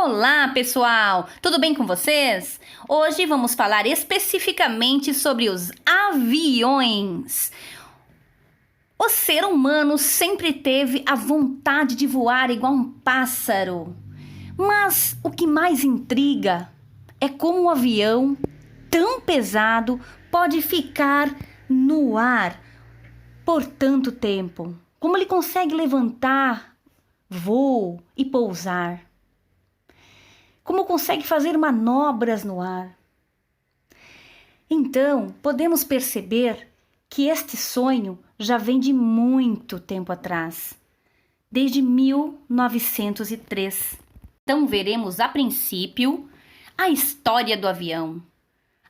Olá, pessoal! Tudo bem com vocês? Hoje vamos falar especificamente sobre os aviões. O ser humano sempre teve a vontade de voar igual um pássaro. Mas o que mais intriga é como um avião tão pesado pode ficar no ar por tanto tempo. Como ele consegue levantar voo e pousar. Como consegue fazer manobras no ar. Então, podemos perceber que este sonho já vem de muito tempo atrás, desde 1903. Então, veremos a princípio a história do avião,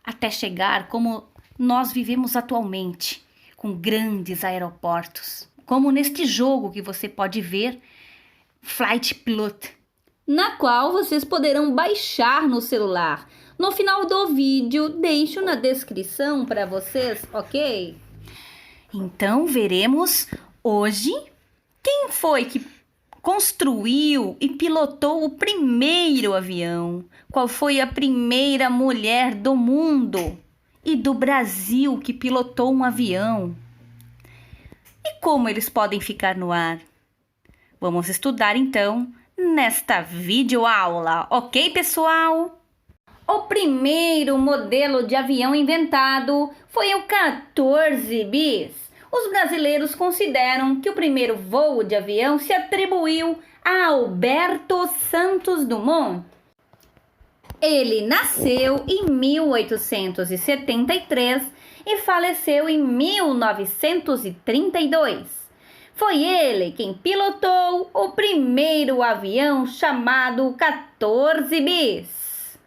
até chegar como nós vivemos atualmente, com grandes aeroportos, como neste jogo que você pode ver, Flight Pilot, na qual vocês poderão baixar no celular. No final do vídeo, deixo na descrição para vocês, ok? Então, veremos hoje quem foi que construiu e pilotou o primeiro avião. Qual foi a primeira mulher do mundo e do Brasil que pilotou um avião. E como eles podem ficar no ar? Vamos estudar então nesta videoaula, ok, pessoal? O primeiro modelo de avião inventado foi o 14 bis. Os brasileiros consideram que o primeiro voo de avião se atribuiu a Alberto Santos Dumont. Ele nasceu em 1873 e faleceu em 1932. Foi ele quem pilotou o primeiro avião chamado 14 bis.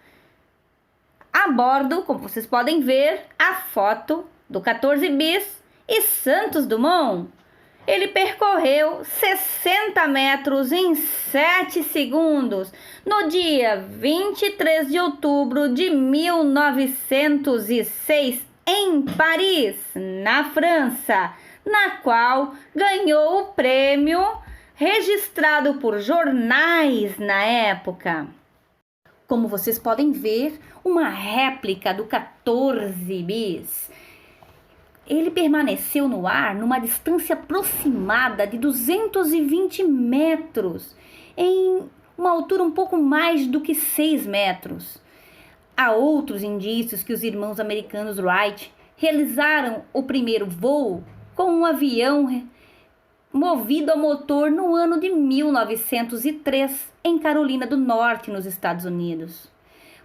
A bordo, como vocês podem ver, a foto do 14 bis e Santos Dumont. Ele percorreu 60 metros em 7 segundos no dia 23 de outubro de 1906 em Paris, na França, na qual ganhou o prêmio registrado por jornais na época. Como vocês podem ver, uma réplica do 14 bis. Ele permaneceu no ar numa distância aproximada de 220 metros, em uma altura um pouco mais do que 6 metros. Há outros indícios que os irmãos americanos Wright realizaram o primeiro voo com um avião movido a motor no ano de 1903, em Carolina do Norte, nos Estados Unidos.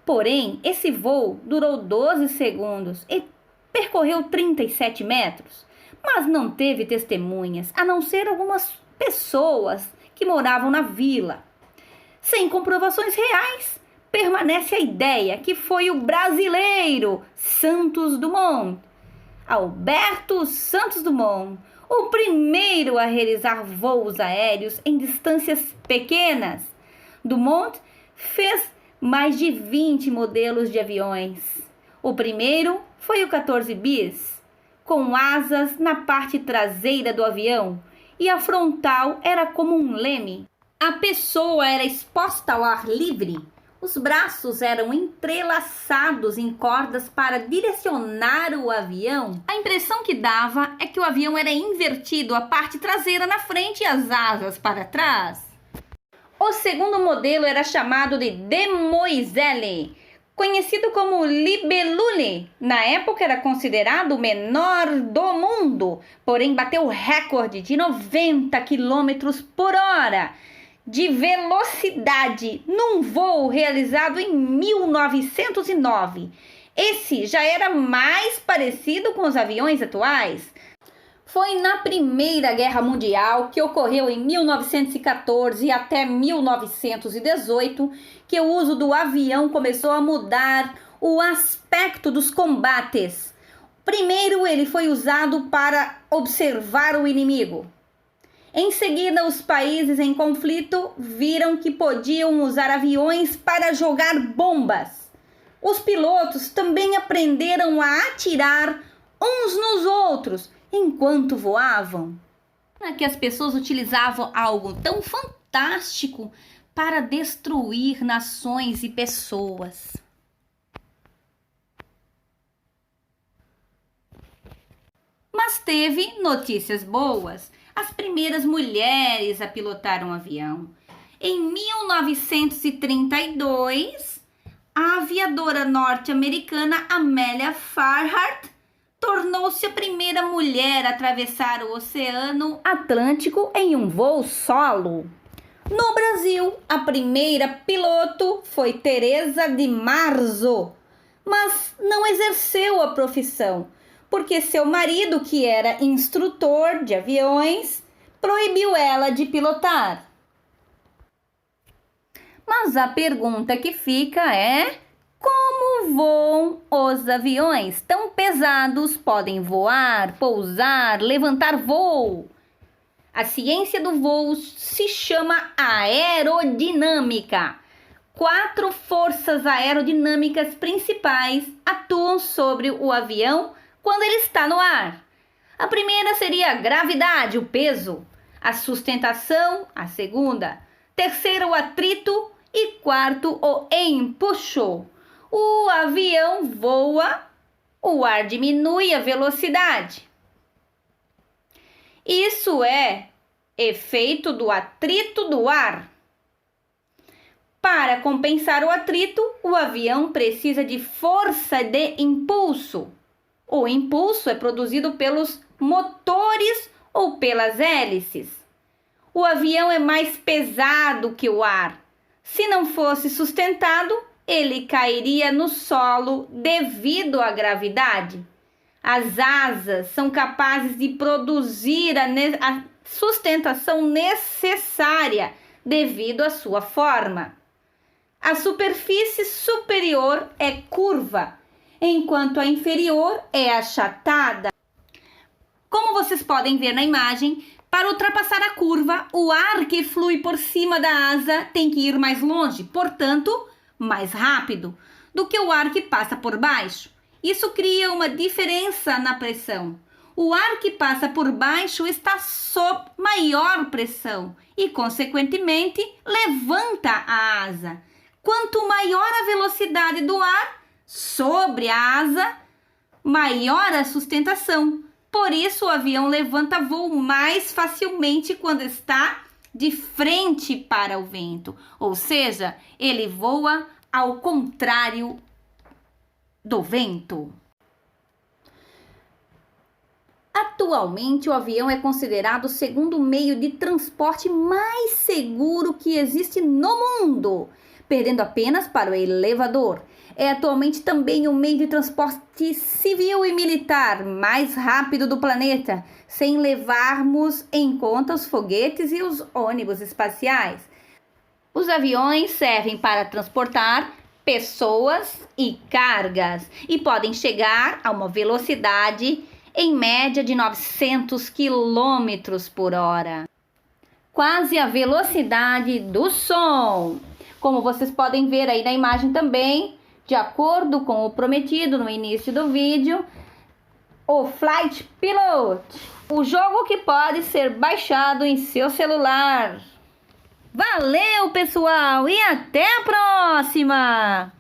Porém, esse voo durou 12 segundos e percorreu 37 metros, mas não teve testemunhas, a não ser algumas pessoas que moravam na vila. Sem comprovações reais, permanece a ideia que foi o brasileiro Santos Dumont, Alberto Santos Dumont, o primeiro a realizar voos aéreos em distâncias pequenas. Dumont fez mais de 20 modelos de aviões. O primeiro foi o 14 bis, com asas na parte traseira do avião e a frontal era como um leme. A pessoa era exposta ao ar livre. Os braços eram entrelaçados em cordas para direcionar o avião. A impressão que dava é que o avião era invertido, a parte traseira na frente e as asas para trás. O segundo modelo era chamado de Demoiselle, conhecido como Libellule. Na época era considerado o menor do mundo, porém bateu o recorde de 90 km por hora. De velocidade num voo realizado em 1909. Esse já era mais parecido com os aviões atuais. Foi na Primeira Guerra Mundial, que ocorreu em 1914 até 1918, que o uso do avião começou a mudar o aspecto dos combates. Primeiro, ele foi usado para observar o inimigo. Em seguida, os países em conflito viram que podiam usar aviões para jogar bombas. Os pilotos também aprenderam a atirar uns nos outros enquanto voavam. Que as pessoas utilizavam algo tão fantástico para destruir nações e pessoas. Mas teve notícias boas. As primeiras mulheres a pilotar um avião. Em 1932, a aviadora norte-americana Amélia Earhart tornou-se a primeira mulher a atravessar o Oceano Atlântico em um voo solo. No Brasil, a primeira piloto foi Teresa de Marzo, mas não exerceu a profissão, porque seu marido, que era instrutor de aviões, proibiu ela de pilotar. Mas a pergunta que fica é: como voam os aviões tão pesados? Podem voar, pousar, levantar voo? A ciência do voo se chama aerodinâmica. 4 forças aerodinâmicas principais atuam sobre o avião quando ele está no ar. A primeira seria a gravidade, o peso. A sustentação, a segunda. Terceira, o atrito. E quarto, o empuxo. O avião voa, o ar diminui a velocidade. Isso é efeito do atrito do ar. Para compensar o atrito, o avião precisa de força de impulso. O impulso é produzido pelos motores ou pelas hélices. O avião é mais pesado que o ar. Se não fosse sustentado, ele cairia no solo devido à gravidade. As asas são capazes de produzir a sustentação necessária devido à sua forma. A superfície superior é curva, enquanto a inferior é achatada. Como vocês podem ver na imagem, para ultrapassar a curva, o ar que flui por cima da asa tem que ir mais longe, portanto, mais rápido, do que o ar que passa por baixo. Isso cria uma diferença na pressão. O ar que passa por baixo está sob maior pressão e, consequentemente, levanta a asa. Quanto maior a velocidade do ar sobre a asa, maior a sustentação. Por isso, o avião levanta voo mais facilmente quando está de frente para o vento. Ou seja, ele voa ao contrário do vento. Atualmente, o avião é considerado o segundo meio de transporte mais seguro que existe no mundo, perdendo apenas para o elevador. É atualmente também o meio de transporte civil e militar mais rápido do planeta, sem levarmos em conta os foguetes e os ônibus espaciais. Os aviões servem para transportar pessoas e cargas e podem chegar a uma velocidade em média de 900 km por hora. Quase a velocidade do som. Como vocês podem ver aí na imagem também, de acordo com o prometido no início do vídeo, o Flight Pilot, o jogo que pode ser baixado em seu celular. Valeu, pessoal, e até a próxima!